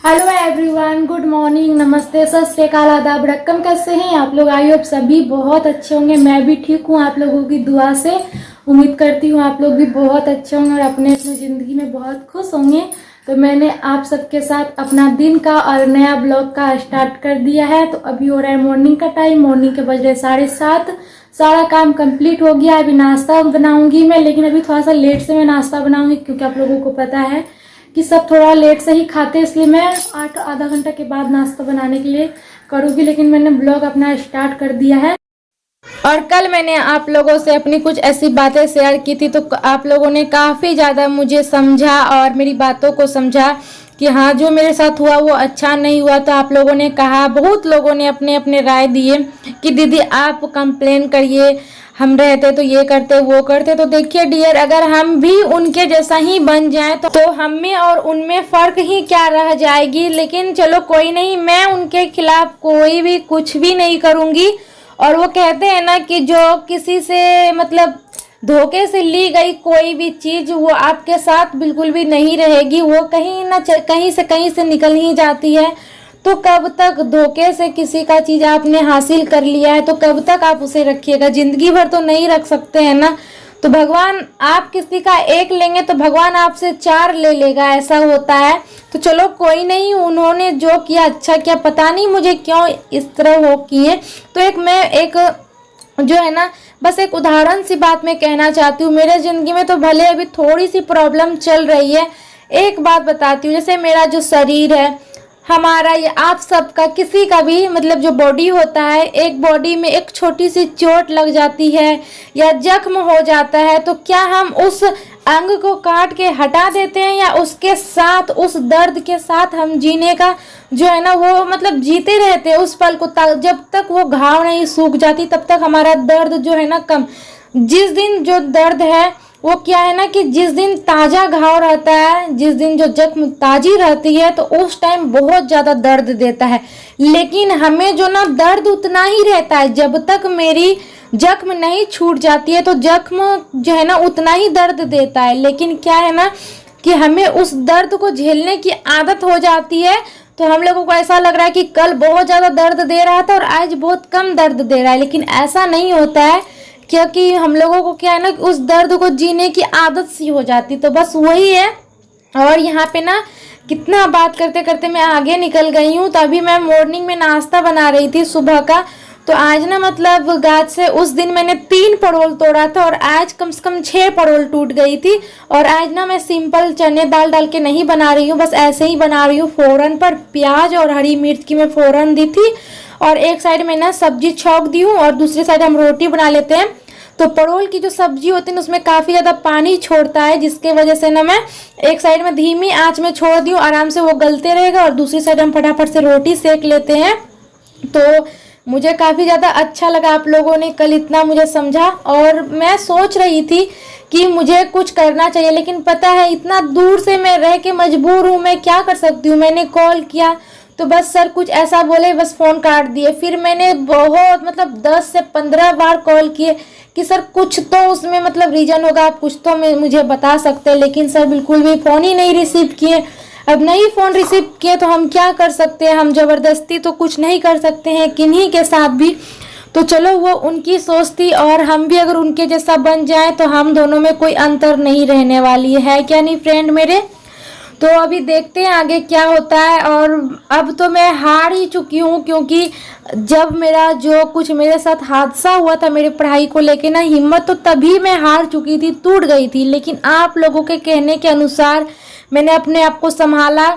Hello everyone, good morning, नमस्ते, सत श्री अकाल, आदाब, रकम। कैसे हैं आप लोग? आई होप सभी बहुत अच्छे होंगे। मैं भी ठीक हूँ, आप लोगों की दुआ से। उम्मीद करती हूँ आप लोग भी बहुत अच्छे होंगे और अपने अपनी ज़िंदगी में बहुत खुश होंगे। तो मैंने आप सबके साथ अपना दिन का और नया ब्लॉग का स्टार्ट कर दिया है। तो अभी हो रहा है मॉर्निंग का टाइम, मॉर्निंग के बज रहे 7:30। सारा काम कंप्लीट हो गया। अभी नाश्ता बनाऊंगी मैं, लेकिन अभी थोड़ा सा लेट से मैं नाश्ता बनाऊंगी क्योंकि आप लोगों को पता है कि सब थोड़ा लेट से ही खाते हैं, इसलिए मैं आधा घंटा के बाद नाश्ता बनाने के लिए करूँगी। लेकिन मैंने ब्लॉग अपना स्टार्ट कर दिया है। और कल मैंने आप लोगों से अपनी कुछ ऐसी बातें शेयर की थी, तो आप लोगों ने काफ़ी ज़्यादा मुझे समझा और मेरी बातों को समझा कि हाँ, जो मेरे साथ हुआ वो अच्छा नहीं हुआ। तो आप लोगों ने कहा, बहुत लोगों ने अपने अपने राय दिए कि दीदी आप कंप्लेन करिए, हम रहते तो ये करते वो करते। तो देखिए डियर, अगर हम भी उनके जैसा ही बन जाएं तो हम में और उनमें फ़र्क ही क्या रह जाएगी। लेकिन चलो कोई नहीं, मैं उनके खिलाफ कोई भी कुछ भी नहीं करूँगी। और वो कहते हैं ना कि जो किसी से मतलब धोखे से ली गई कोई भी चीज़ वो आपके साथ बिल्कुल भी नहीं रहेगी, वो कहीं से निकल ही जाती है। तो कब तक धोखे से किसी का चीज़ आपने हासिल कर लिया है तो कब तक आप उसे रखिएगा? ज़िंदगी भर तो नहीं रख सकते हैं ना। तो भगवान, आप किसी का एक लेंगे तो भगवान आपसे 4 ले लेगा, ऐसा होता है। तो चलो कोई नहीं, उन्होंने जो किया अच्छा किया, पता नहीं मुझे क्यों इस तरह हो किए। तो मैं एक जो है ना, बस एक उदाहरण सी बात मैं कहना चाहती हूँ। मेरे ज़िंदगी में तो भले अभी थोड़ी सी प्रॉब्लम चल रही है। एक बात बताती हूँ, जैसे मेरा जो शरीर है, हमारा या आप सबका, किसी का भी मतलब जो बॉडी होता है, एक बॉडी में एक छोटी सी चोट लग जाती है या जख्म हो जाता है, तो क्या हम उस अंग को काट के हटा देते हैं या उसके साथ, उस दर्द के साथ हम जीने का जो है ना वो मतलब जीते रहते हैं उस पल को, जब तक वो घाव नहीं सूख जाती तब तक हमारा दर्द जो है ना कम। जिस दिन जो दर्द है वो क्या है ना कि जिस दिन ताज़ा घाव रहता है, जिस दिन जो जख्म ताज़ी रहती है, तो उस टाइम बहुत ज़्यादा दर्द देता है। लेकिन हमें जो ना दर्द उतना ही रहता है, जब तक मेरी जख्म नहीं छूट जाती है तो जख्म जो है ना उतना ही दर्द देता है। लेकिन क्या है ना कि हमें उस दर्द को झेलने की आदत हो जाती है। तो हम लोगों को ऐसा लग रहा है कि कल बहुत ज़्यादा दर्द दे रहा था और आज बहुत कम दर्द दे रहा है, लेकिन ऐसा नहीं होता है, क्योंकि हम लोगों को क्या है ना उस दर्द को जीने की आदत सी हो जाती। तो बस वही है। और यहाँ पे ना कितना बात करते करते मैं आगे निकल गई हूँ। तो अभी मैं मॉर्निंग में नाश्ता बना रही थी सुबह का। तो आज ना मतलब गाछ से उस दिन मैंने 3 पड़ोल तोड़ा था और आज कम से कम 6 पड़ोल टूट गई थी। और आज ना मैं सिंपल चने दाल डाल के नहीं बना रही हूँ, बस ऐसे ही बना रही हूँ। फ़ौरन पर प्याज और हरी मिर्च की मैं फ़ौरन दी थी और एक साइड में ना सब्जी छौंक दी हूँ और दूसरी साइड हम रोटी बना लेते हैं। तो परोल की जो सब्जी होती है ना उसमें काफ़ी ज़्यादा पानी छोड़ता है, जिसके वजह से ना मैं एक साइड में धीमी आंच में छोड़ दी हूँ, आराम से वो गलते रहेगा और दूसरी साइड हम फटाफट से रोटी सेक लेते हैं। तो मुझे काफ़ी ज़्यादा अच्छा लगा, आप लोगों ने कल इतना मुझे समझा। और मैं सोच रही थी कि मुझे कुछ करना चाहिए, लेकिन पता है इतना दूर से मैं रह के मजबूर हूँ, मैं क्या कर सकती हूँ। मैंने कॉल किया तो बस सर कुछ ऐसा बोले, बस फ़ोन काट दिए। फिर मैंने बहुत मतलब 10 से 15 बार कॉल किए कि सर कुछ तो उसमें मतलब रीज़न होगा, आप कुछ तो मुझे बता सकते हैं, लेकिन सर बिल्कुल भी फ़ोन ही नहीं रिसीव किए। अब नहीं फ़ोन रिसीव किए तो हम क्या कर सकते हैं, हम ज़बरदस्ती तो कुछ नहीं कर सकते हैं किन्हीं के साथ भी। तो चलो वो उनकी सोच थी, और हम भी अगर उनके जैसा बन जाए तो हम दोनों में कोई अंतर नहीं रहने वाली है, क्या नहीं फ्रेंड मेरे। तो अभी देखते हैं आगे क्या होता है। और अब तो मैं हार ही चुकी हूँ, क्योंकि जब मेरा जो कुछ मेरे साथ हादसा हुआ था मेरी पढ़ाई को लेके ना, हिम्मत तो तभी मैं हार चुकी थी, टूट गई थी। लेकिन आप लोगों के कहने के अनुसार मैंने अपने आप को संभाला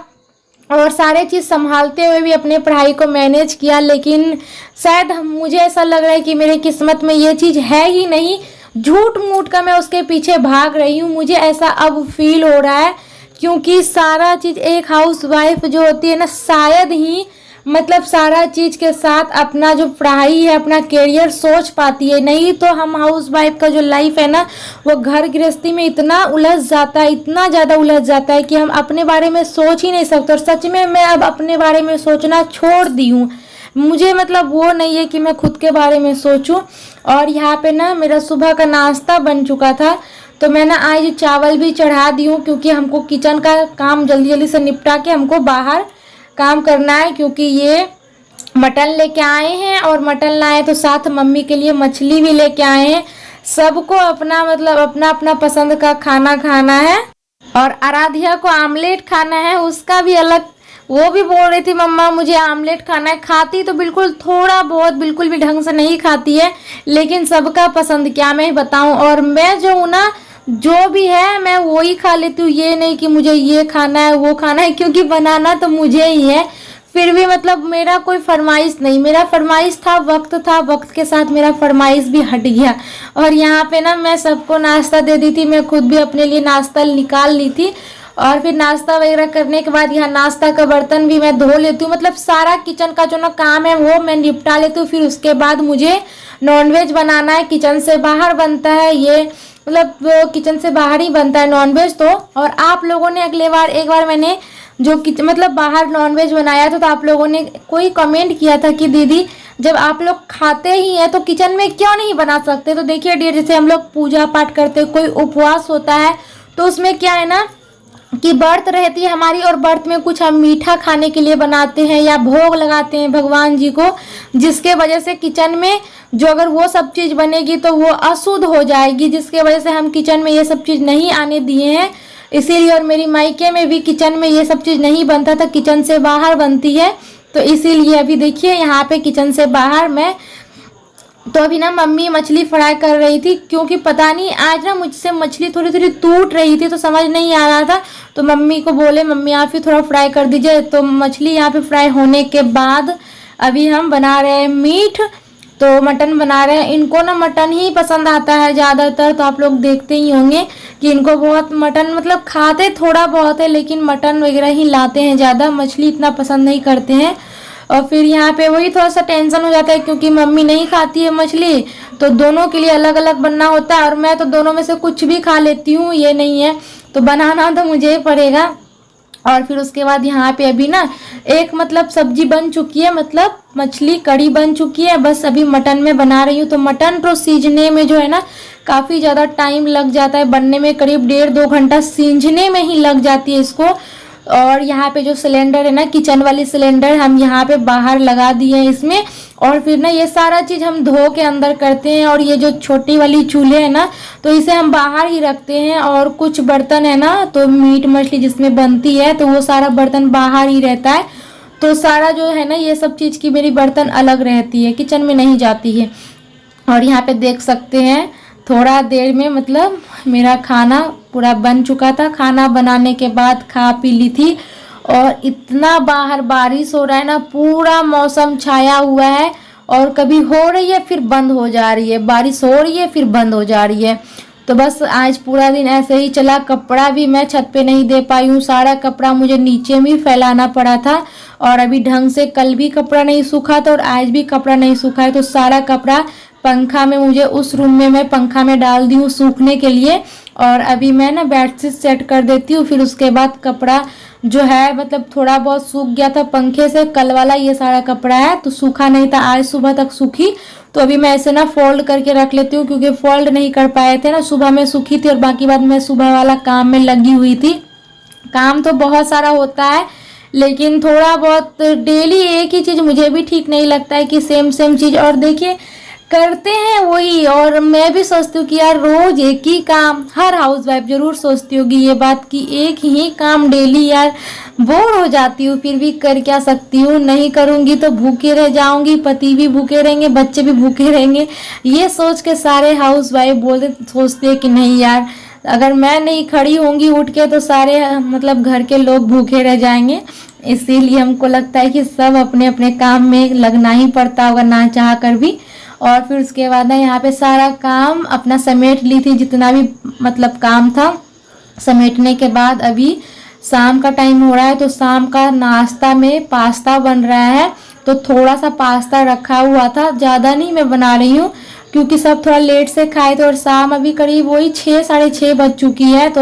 और सारे चीज़ संभालते हुए भी अपने पढ़ाई को मैनेज किया। लेकिन शायद मुझे ऐसा लग रहा है कि मेरी किस्मत में ये चीज़ है ही नहीं, झूठ मूठ का मैं उसके पीछे भाग रही हूँ, मुझे ऐसा अब फील हो रहा है। क्योंकि सारा चीज़ एक हाउस वाइफ जो होती है ना, शायद ही मतलब सारा चीज़ के साथ अपना जो पढ़ाई है, अपना करियर सोच पाती है। नहीं तो हम हाउस वाइफ का जो लाइफ है ना, वो घर गृहस्थी में इतना उलझ जाता है, इतना ज़्यादा उलझ जाता है कि हम अपने बारे में सोच ही नहीं सकते। और सच में मैं अब अपने बारे में सोचना छोड़ दी हूँ। मुझे मतलब वो नहीं है कि मैं खुद के बारे में सोचूं। और यहाँ पे ना मेरा सुबह का नाश्ता बन चुका था, तो मैं ना आज चावल भी चढ़ा दी हूँ, क्योंकि हमको किचन का काम जल्दी जल्दी से निपटा के हमको बाहर काम करना है, क्योंकि ये मटन लेके आए हैं और मटन लाए तो साथ मम्मी के लिए मछली भी लेके आए हैं। सबको अपना मतलब अपना अपना पसंद का खाना खाना है। और आराध्या को आमलेट खाना है, उसका भी अलग। वो भी बोल रही थी मम्मा मुझे आमलेट खाना है। खाती तो बिल्कुल थोड़ा बहुत, बिल्कुल भी ढंग से नहीं खाती है, लेकिन सबका पसंद क्या मैं बताऊं। और मैं जो हूँ ना, जो भी है मैं वो ही खा लेती हूँ। ये नहीं कि मुझे ये खाना है वो खाना है, क्योंकि बनाना तो मुझे ही है। फिर भी मतलब मेरा कोई फरमाइश नहीं, मेरा फरमाइश था, वक्त के साथ मेरा फरमाइश भी हट गया। और यहाँ पे ना मैं सबको नाश्ता दे दी थी, मैं खुद भी अपने लिए नाश्ता निकाल ली थी। और फिर नाश्ता वगैरह करने के बाद यहाँ नाश्ता का बर्तन भी मैं धो लेती हूँ, मतलब सारा किचन का जो ना काम है वो मैं निपटा लेती हूँ। फिर उसके बाद मुझे नॉनवेज बनाना है, किचन से बाहर बनता है ये, मतलब वो किचन से बाहर ही बनता है नॉनवेज तो। और आप लोगों ने एक बार मैंने जो मतलब बाहर नॉनवेज बनाया था, तो आप लोगों ने कोई कमेंट किया था कि दीदी जब आप लोग खाते ही हैं तो किचन में क्यों नहीं बना सकते। तो देखिए डियर, जैसे हम लोग पूजा पाठ करते, कोई उपवास होता है, तो उसमें क्या है ना कि व्रत रहती है हमारी, और व्रत में कुछ हम मीठा खाने के लिए बनाते हैं या भोग लगाते हैं भगवान जी को, जिसके वजह से किचन में जो अगर वो सब चीज़ बनेगी तो वो अशुद्ध हो जाएगी, जिसके वजह से हम किचन में ये सब चीज़ नहीं आने दिए हैं। इसीलिए, और मेरी मायके में भी किचन में ये सब चीज़ नहीं बनता था, किचन से बाहर बनती है। तो इसीलिए अभी देखिए यहाँ पे किचन से बाहर मैं, तो अभी ना मम्मी मछली फ्राई कर रही थी, क्योंकि पता नहीं आज ना मुझसे मछली थोड़ी थोड़ी टूट रही थी, तो समझ नहीं आ रहा था। तो मम्मी को बोले मम्मी आप ही थोड़ा फ्राई कर दीजिए। तो मछली यहाँ पे फ्राई होने के बाद अभी हम बना रहे हैं मीट, तो मटन बना रहे हैं। इनको ना मटन ही पसंद आता है ज़्यादातर, तो आप लोग देखते ही होंगे कि इनको बहुत मटन, मतलब खाते थोड़ा बहुत है लेकिन मटन वगैरह ही लाते हैं ज़्यादा, मछली इतना पसंद नहीं करते हैं। और फिर यहाँ पे वही थोड़ा सा टेंशन हो जाता है, क्योंकि मम्मी नहीं खाती है मछली, तो दोनों के लिए अलग अलग बनना होता है। और मैं तो दोनों में से कुछ भी खा लेती हूँ, ये नहीं है, तो बनाना तो मुझे ही पड़ेगा। और फिर उसके बाद यहाँ पे अभी ना एक मतलब सब्जी बन चुकी है, मतलब मछली कड़ी बन चुकी है, बस अभी मटन में बना रही हूँ। तो मटन तो सीझने में जो है ना काफ़ी ज़्यादा टाइम लग जाता है, बनने में करीब 1.5-2 घंटा सीझने में ही लग जाती है इसको। और यहाँ पे जो सिलेंडर है ना, किचन वाली सिलेंडर हम यहाँ पे बाहर लगा दिए हैं इसमें। और फिर ना ये सारा चीज़ हम धो के अंदर करते हैं। और ये जो छोटी वाली चूल्हे है ना, तो इसे हम बाहर ही रखते हैं। और कुछ बर्तन है ना, तो मीट मछली जिसमें बनती है, तो वो सारा बर्तन बाहर ही रहता है। तो सारा जो है ना ये सब चीज़ की मेरी बर्तन अलग रहती है, किचन में नहीं जाती है। और यहाँ पे देख सकते हैं थोड़ा देर में मतलब मेरा खाना पूरा बन चुका था। खाना बनाने के बाद खा पी ली थी। और इतना बाहर बारिश हो रहा है ना, पूरा मौसम छाया हुआ है, और कभी हो रही है फिर बंद हो जा रही है, बारिश हो रही है फिर बंद हो जा रही है। तो बस आज पूरा दिन ऐसे ही चला। कपड़ा भी मैं छत पे नहीं दे पाई हूँ, सारा कपड़ा मुझे नीचे में फैलाना पड़ा था। और अभी ढंग से कल भी कपड़ा नहीं सूखा था और आज भी कपड़ा नहीं सूखा है, तो सारा कपड़ा पंखा में, मुझे उस रूम में मैं पंखा में डाल दी हूँ सूखने के लिए। और अभी मैं ना बेडशीट सेट कर देती हूँ, फिर उसके बाद कपड़ा जो है मतलब थोड़ा बहुत सूख गया था पंखे से, कल वाला ये सारा कपड़ा है तो सूखा नहीं था, आज सुबह तक सूखी। तो अभी मैं ऐसे ना फोल्ड करके रख लेती हूँ, क्योंकि फोल्ड नहीं कर पाए थे ना, सुबह में सूखी थी और बाकी बाद मैं सुबह वाला काम में लगी हुई थी। काम तो बहुत सारा होता है, लेकिन थोड़ा बहुत डेली एक ही चीज़ मुझे भी ठीक नहीं लगता है कि सेम चीज़। और देखिए करते हैं वही, और मैं भी सोचती हूँ कि यार रोज एक ही काम, हर हाउसवाइफ जरूर सोचती होगी ये बात कि एक ही काम डेली, यार बोर हो जाती हूँ। फिर भी कर क्या सकती हूँ, नहीं करूँगी तो भूखे रह जाऊँगी, पति भी भूखे रहेंगे, बच्चे भी भूखे रहेंगे। ये सोच के सारे हाउसवाइफ सोचते हैं कि नहीं यार, अगर मैं नहीं खड़ी होंगी उठ के तो सारे मतलब घर के लोग भूखे रह जाएंगे। इसीलिए हमको लगता है कि सब अपने अपने काम में लगना ही पड़ता होगा, ना चाह कर भी। और फिर उसके बाद ना यहाँ पे सारा काम अपना समेट ली थी, जितना भी मतलब काम था समेटने के बाद अभी शाम का टाइम हो रहा है। तो शाम का नाश्ता में पास्ता बन रहा है, तो थोड़ा सा पास्ता रखा हुआ था, ज़्यादा नहीं मैं बना रही हूँ क्योंकि सब थोड़ा लेट से खाए थे। और शाम अभी करीब वही 6-6:30 बज चुकी है, तो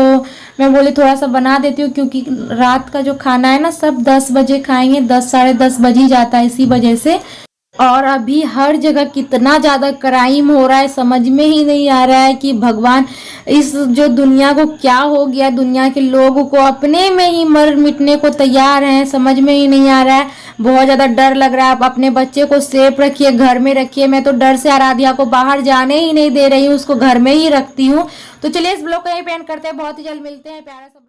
मैं बोली थोड़ा सा बना देती हूँ, क्योंकि रात का जो खाना है ना सब 10 बजे खाएंगे, 10-10:30 बज ही जाता है इसी वजह से। और अभी हर जगह कितना ज़्यादा क्राइम हो रहा है, समझ में ही नहीं आ रहा है कि भगवान इस जो दुनिया को क्या हो गया। दुनिया के लोगों को अपने में ही मर मिटने को तैयार हैं, समझ में ही नहीं आ रहा है। बहुत ज़्यादा डर लग रहा है। आप अपने बच्चे को सेफ रखिए, घर में रखिए। मैं तो डर से आराध्या को बाहर जाने ही नहीं दे रही हूँ, उसको घर में ही रखती हूँ। तो चलिए इस ब्लॉग को यहीं पे एंड करते हैं, बहुत ही जल्द मिलते हैं। प्यारा सा